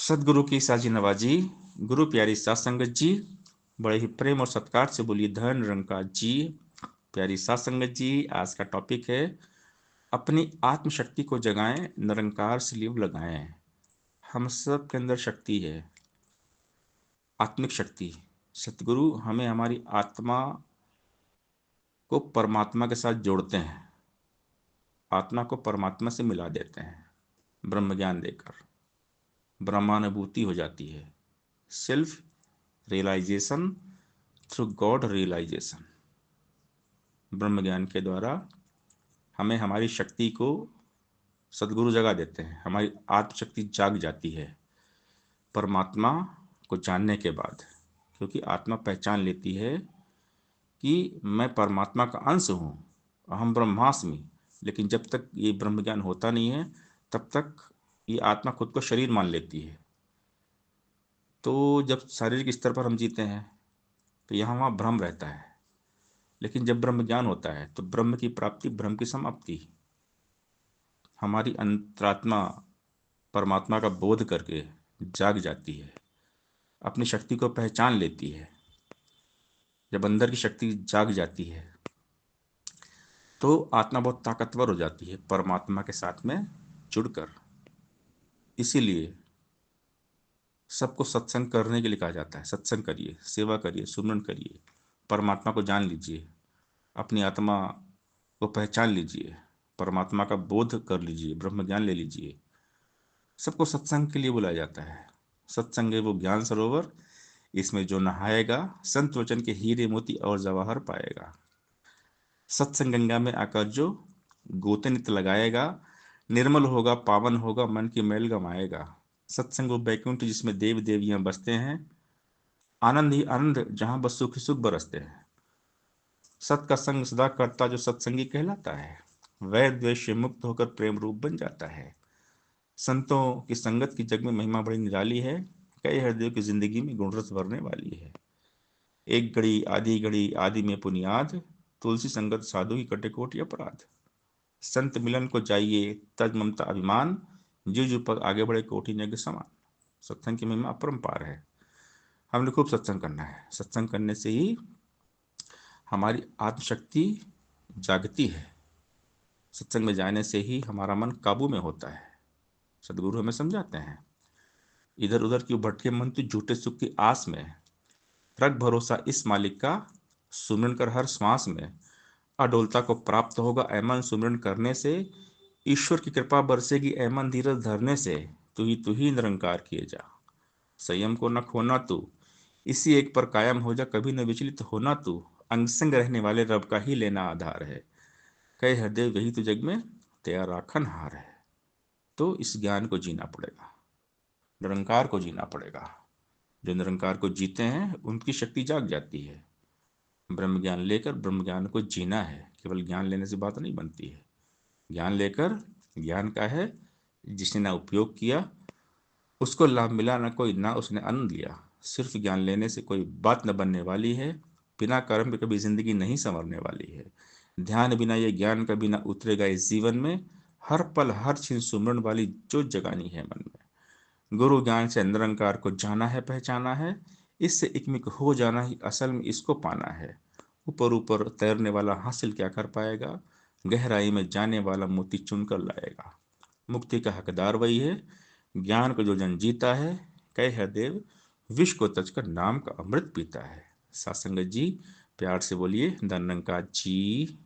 सदगुरु की साजी नवाजी, गुरु प्यारी सात संगत जी, बड़े ही प्रेम और सत्कार से बोलिए धन निरंकार जी। प्यारी सात संगत जी, आज का टॉपिक है अपनी आत्मशक्ति को जगाएं, निरंकार से लीव लगाएं। हम सब के अंदर शक्ति है, आत्मिक शक्ति। सतगुरु हमें हमारी आत्मा को परमात्मा के साथ जोड़ते हैं, आत्मा को परमात्मा से मिला देते हैं ब्रह्म ज्ञान देकर। ब्रह्मानुभूति हो जाती है, self realization through God realization. ब्रह्म ज्ञान के द्वारा हमें हमारी शक्ति को सदगुरु जगा देते हैं, हमारी आत्मशक्ति जाग जाती है परमात्मा को जानने के बाद। क्योंकि आत्मा पहचान लेती है कि मैं परमात्मा का अंश हूँ, अहम ब्रह्मास्मि। लेकिन जब तक ये ब्रह्म ज्ञान होता नहीं है तब तक ये आत्मा खुद को शरीर मान लेती है। तो जब शारीरिक स्तर पर हम जीते हैं तो यहाँ वहाँ भ्रम रहता है, लेकिन जब ब्रह्म ज्ञान होता है तो ब्रह्म की प्राप्ति, भ्रम की समाप्ति। हमारी अंतरात्मा परमात्मा का बोध करके जाग जाती है, अपनी शक्ति को पहचान लेती है। जब अंदर की शक्ति जाग जाती है तो आत्मा बहुत ताकतवर हो जाती है परमात्मा के साथ में जुड़कर। इसीलिए सबको सत्संग करने के लिए कहा जाता है। सत्संग करिए, सेवा करिए, सुमरन करिए, परमात्मा को जान लीजिए, अपनी आत्मा को पहचान लीजिए, परमात्मा का बोध कर लीजिए, ब्रह्म ज्ञान ले लीजिए। सबको सत्संग के लिए बुलाया जाता है। सत्संग है वो ज्ञान सरोवर, इसमें जो नहाएगा संत वचन के हीरे मोती और जवाहर पाएगा। सत्संग गंगा में आकर जो गोते नित्य लगाएगा, निर्मल होगा, पावन होगा, मन की मैल गमाएगा। सत्संग वो बैकुंठ जिसमें देव देवियां बसते हैं, आनंद ही आनंद जहां बस सुख ही सुख बरसते हैं। सत का संग सदा करता जो सत्संगी कहलाता है, वैर द्वेष से मुक्त होकर प्रेम रूप बन जाता है। संतों की संगत की जग में महिमा बड़ी निराली है, कई हृदयों की जिंदगी में गुणरस भरने वाली है। एक घड़ी आदि में पुनियाद, तुलसी संगत साधु की कटे कोटि अपराध। संत मिलन को जाइए तज ममता अभिमान, जीव जीव पर आगे बढ़े कोटि यज्ञ समान। सत्संग की महिमा अपरंपार है। हमने खूब सत्संग करना है। सत्संग करने से ही हमारी आत्मशक्ति जागती है। सत्संग में जाने से ही हमारा मन काबू में होता है। सदगुरु हमें समझाते हैं, इधर उधर क्यों भटके मन तू झूठे सुख की आस में, रख भरोसा इस मालिक का, सुमिरन कर हर श्वास में। अडोलता को प्राप्त होगा ऐमन सुमिरन करने से, ईश्वर की कृपा बरसेगी ऐमन धीरज धरने से। तू ही निरंकार किए जा, संयम को न खोना तू, इसी एक पर कायम हो जा, कभी न विचलित होना तू। अंग संग रहने वाले रब का ही लेना आधार है, कहे हृदय वही तो जग में तेरा राखन हार है। तो इस ज्ञान को जीना पड़ेगा, निरंकार को जीना पड़ेगा। जो निरंकार को जीते हैं उनकी शक्ति जाग जाती है। ब्रह्म ज्ञान लेकर ब्रह्म ज्ञान को जीना है। केवल ज्ञान लेने से बात नहीं बनती है। ज्ञान लेकर, ज्ञान का है जिसने ना उपयोग किया उसको लाभ मिला, ना कोई ना उसने आनंद लिया। सिर्फ ज्ञान लेने से कोई बात न बनने वाली है, बिना कर्म के कभी जिंदगी नहीं संवरने वाली है। ध्यान बिना ये ज्ञान कभी ना उतरेगा इस जीवन में, हर पल हर क्षण सुमरन वाली जोत जगानी है मन में। गुरु ज्ञान से निरंकार को जाना है, पहचाना है, इससे एकमिक हो जाना ही असल में इसको पाना है। ऊपर ऊपर तैरने वाला हासिल क्या कर पाएगा, गहराई में जाने वाला मोती चुन कर लाएगा। मुक्ति का हकदार वही है, ज्ञान को जो जन जीता है, कहे है देव विष को तजकर नाम का अमृत पीता है। सासंगत जी, प्यार से बोलिए धन निरंकार जी।